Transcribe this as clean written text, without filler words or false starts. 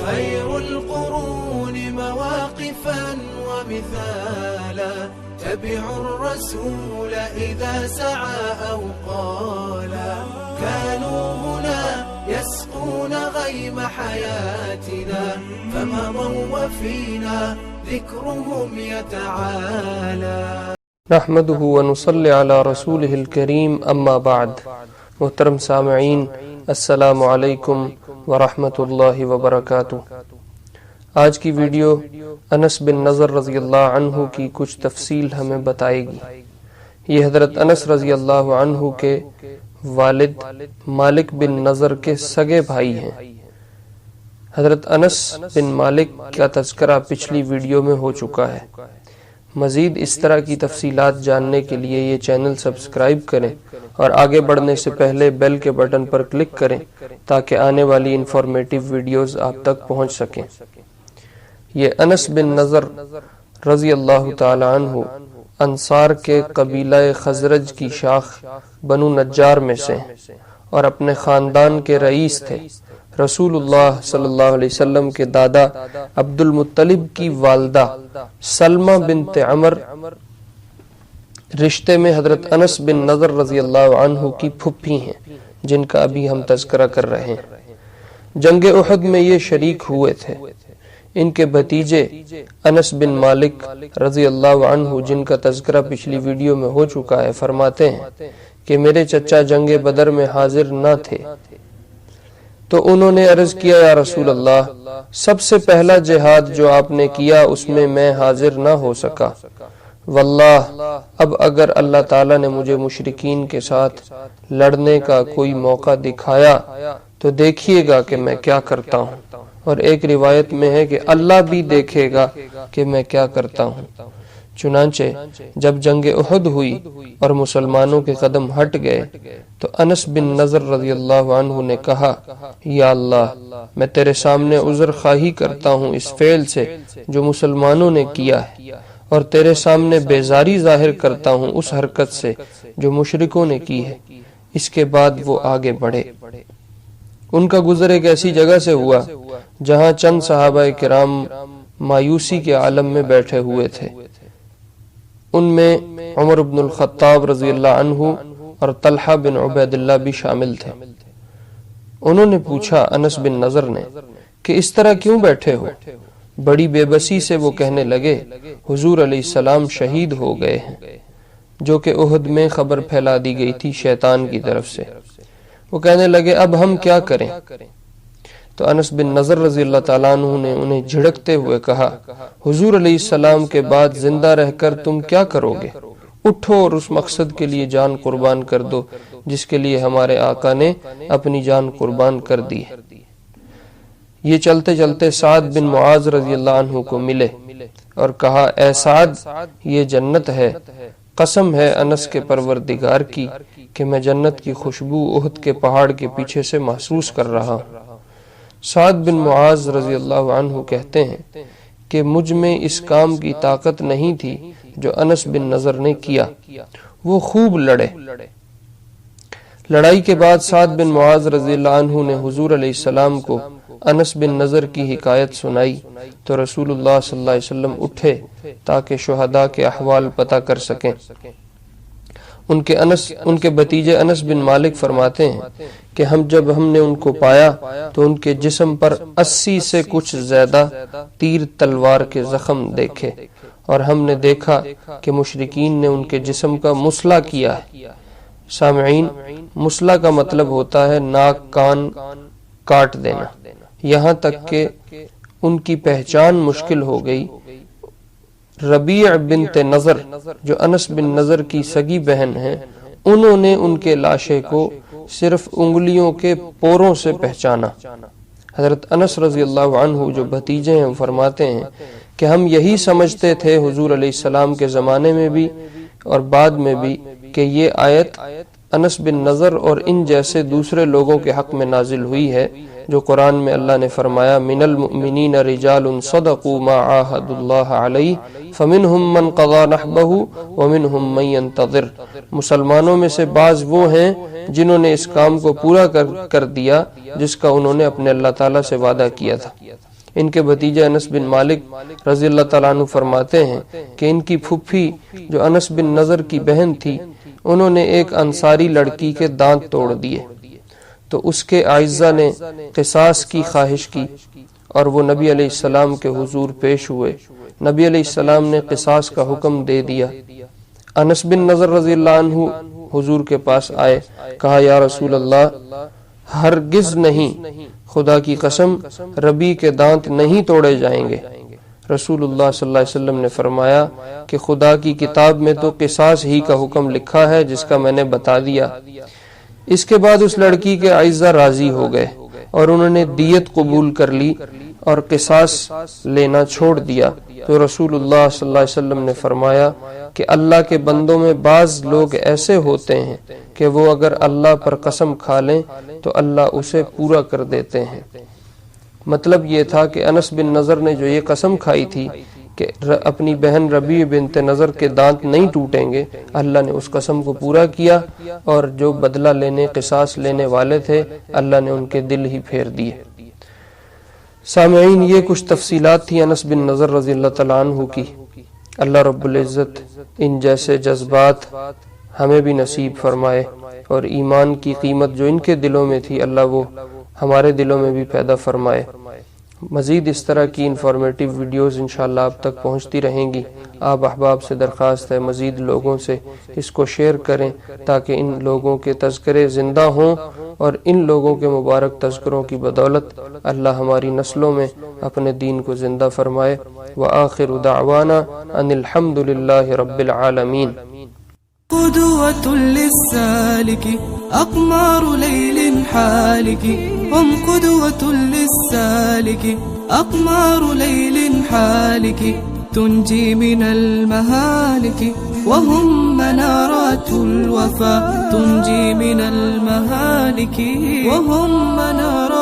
خير القرون مواقفا ومثالا تبعوا الرسول إذا سعى أو قالا كانوا هنا يسقون غيم حياتنا فمضوا وفينا ذكرهم يتعالى نحمده ونصلي على رسوله الكريم اما بعد. محترم سامعین، السلام علیکم ورحمۃ اللہ وبرکاتہ. آج کی ویڈیو انس بن نظر رضی اللہ عنہ کی کچھ تفصیل ہمیں بتائے گی. یہ حضرت انس رضی اللہ عنہ کے والد مالک بن نظر کے سگے بھائی ہیں. حضرت انس بن مالک کا تذکرہ پچھلی ویڈیو میں ہو چکا ہے. مزید اس طرح کی تفصیلات جاننے کے لیے یہ چینل سبسکرائب کریں اور آگے بڑھنے سے پہلے بیل کے بٹن پر کلک کریں تاکہ آنے والی انفارمیٹیو ویڈیوز آپ تک پہنچ سکیں. یہ انس بن نظر رضی اللہ تعالی عنہ انصار کے قبیلہ خزرج کی شاخ بنو نجار میں سے اور اپنے خاندان کے رئیس تھے. رسول اللہ صلی اللہ علیہ وسلم کے دادا عبد المطلب کی والدہ سلمہ بنت عمر رشتے میں حضرت انس بن نظر رضی اللہ عنہ کی پھپھی ہیں، جن کا ابھی ہم تذکرہ کر رہے ہیں. جنگ احد میں یہ شریک ہوئے تھے. ان کے بھتیجے انس بن مالک رضی اللہ عنہ، جن کا تذکرہ پچھلی ویڈیو میں ہو چکا ہے، فرماتے ہیں کہ میرے چچا جنگ بدر میں حاضر نہ تھے تو انہوں نے عرض کیا، یا رسول اللہ، سب سے پہلا جہاد جو آپ نے کیا اس میں میں حاضر نہ ہو سکا. واللہ اب اگر اللہ تعالیٰ نے مجھے مشرکین کے ساتھ لڑنے کا کوئی موقع دکھایا تو دیکھیے گا کہ میں کیا کرتا ہوں. اور ایک روایت میں ہے کہ اللہ بھی دیکھے گا کہ میں کیا کرتا ہوں. چنانچہ جب جنگ احد ہوئی اور مسلمانوں کے قدم ہٹ گئے تو انس بن نظر رضی اللہ عنہ نے کہا، یا اللہ، میں تیرے سامنے عذر خواہی کرتا ہوں اس فعل سے جو مسلمانوں نے کیا ہے، اور تیرے سامنے بیزاری ظاہر کرتا ہوں اس حرکت سے جو مشرکوں نے کی ہے. اس کے بعد وہ آگے بڑھے. ان کا گزر ایک ایسی جگہ سے ہوا جہاں چند صحابہ کرام مایوسی کے عالم میں بیٹھے ہوئے تھے. ان میں عمر بن الخطاب رضی اللہ عنہ اور طلحہ بن عبید اللہ بھی شامل تھے. انہوں نے پوچھا انس بن نظر نے کہ اس طرح کیوں بیٹھے ہو؟ بڑی بے بسی سے وہ کہنے لگے، حضور علیہ السلام شہید ہو گئے ہیں، جو کہ احد میں خبر پھیلا دی گئی تھی شیطان کی طرف سے. وہ کہنے لگے، اب ہم کیا کریں؟ تو انس بن نظر رضی اللہ تعالیٰ عنہ نے انہیں جھڑکتے ہوئے کہا، حضور علیہ السلام کے بعد زندہ رہ کر تم کیا کرو گے؟ اٹھو اور اس مقصد کے لیے جان قربان کر دو جس کے لیے ہمارے آقا نے اپنی جان قربان کر دی ہے. یہ چلتے چلتے سعد بن معاذ رضی اللہ عنہ کو ملے اور کہا، اے سعد، یہ جنت ہے. قسم ہے انس کے پروردگار کی کہ میں جنت کی خوشبو احد کے پہاڑ کے پیچھے سے محسوس کر رہا ہوں. سعد بن معاذ رضی اللہ عنہ کہتے ہیں کہ مجھ میں اس کام کی طاقت نہیں تھی جو انس بن نظر نے کیا. وہ خوب لڑے. لڑائی کے بعد سعد بن معاذ رضی اللہ عنہ نے حضور علیہ السلام کو انس بن نظر کی حکایت سنائی تو رسول اللہ صلی اللہ علیہ وسلم اٹھے تاکہ شہداء کے احوال پتہ کر سکیں. ان کے بھتیجے انس بن مالک فرماتے ہیں کہ جب ہم نے ان کو پایا تو ان کے جسم پر 80 سے کچھ زیادہ تیر تلوار کے زخم دیکھے، اور ہم نے دیکھا کہ مشرکین نے ان کے جسم کا مسلح کیا ہے. سامعین، مسلح کا مطلب ہوتا ہے ناک کان کاٹ دینا. یہاں تک کہ ان کی پہچان مشکل ہو گئی. ربیع بنت نظر جو انس بن نظر کی سگی بہن ہیں، انہوں نے ان کے لاشے کو صرف انگلیوں کے پوروں سے پہچانا. حضرت انس رضی اللہ عنہ جو بھتیجے ہیں فرماتے ہیں کہ ہم یہی سمجھتے تھے حضور علیہ السلام کے زمانے میں بھی اور بعد میں بھی کہ یہ آیت انس بن نظر اور ان جیسے دوسرے لوگوں کے حق میں نازل ہوئی ہے جو قرآن میں اللہ نے فرمایا من المؤمنین رجال صدقوا ما عاهدوا اللہ علیہ فمنہم من قضى نحبہ ومنہم من ينتظر. مسلمانوں میں سے بعض وہ ہیں جنہوں نے اس کام کو پورا کر دیا جس کا انہوں نے اپنے اللہ تعالیٰ سے وعدہ کیا تھا، ان کے بھتیجے انس بن مالک رضی اللہ تعالیٰ عنہ فرماتے ہیں کہ ان کی پھپھی جو انس بن نظر کی بہن تھی، انہوں نے ایک انصاری لڑکی کے دانت توڑ دیے، تو اس کے اعزہ نے قصاص کی خواہش کی اور وہ نبی علیہ السلام کے حضور پیش ہوئے۔ نبی علیہ السلام نے قصاص کا حکم دے دیا۔ انس بن نظر رضی اللہ عنہ حضور کے پاس آئے، کہا یا رسول اللہ، ہرگز نہیں، خدا کی قسم ربی کے دانت نہیں توڑے جائیں گے۔ رسول اللہ صلی اللہ علیہ وسلم نے فرمایا کہ خدا کی کتاب میں تو قصاص ہی کا حکم لکھا ہے جس کا میں نے بتا دیا۔ اس کے بعد اس لڑکی کے اعزہ راضی ہو گئے اور انہوں نے دیت قبول کر لی اور قصاص لینا چھوڑ دیا۔ تو رسول اللہ صلی اللہ علیہ وسلم نے فرمایا کہ اللہ کے بندوں میں بعض لوگ ایسے ہوتے ہیں کہ وہ اگر اللہ پر قسم کھا لیں تو اللہ اسے پورا کر دیتے ہیں۔ مطلب یہ تھا کہ انس بن نظر نے جو یہ قسم کھائی تھی کہ اپنی بہن ربیع بنت نظر کے دانت نہیں ٹوٹیں گے، اللہ نے اس قسم کو پورا کیا، اور جو بدلہ لینے قصاص لینے والے تھے اللہ نے ان کے دل ہی پھیر دیے۔ سامعین، یہ کچھ تفصیلات تھی انس بن نظر رضی اللہ تعالیٰ عنہ کی۔ اللہ رب العزت ان جیسے جذبات ہمیں بھی نصیب فرمائے، اور ایمان کی قیمت جو ان کے دلوں میں تھی اللہ وہ ہمارے دلوں میں بھی پیدا فرمائے۔ مزید اس طرح کی انفارمیٹیو ویڈیوز انشاءاللہ آپ تک پہنچتی رہیں گی۔ آپ احباب سے درخواست ہے مزید لوگوں سے اس کو شیئر کریں تاکہ ان لوگوں کے تذکرے زندہ ہوں، اور ان لوگوں کے مبارک تذکروں کی بدولت اللہ ہماری نسلوں میں اپنے دین کو زندہ فرمائے۔ وآخر دعوانا ان الحمد للہ رب العالمین۔ قدوة للسالك أقمار ليل حالك، هم قدوة للسالك أقمار ليل حالك، تنجي من المهالك، وهم منارات الوفا تنجي من المهالك، وهم منارات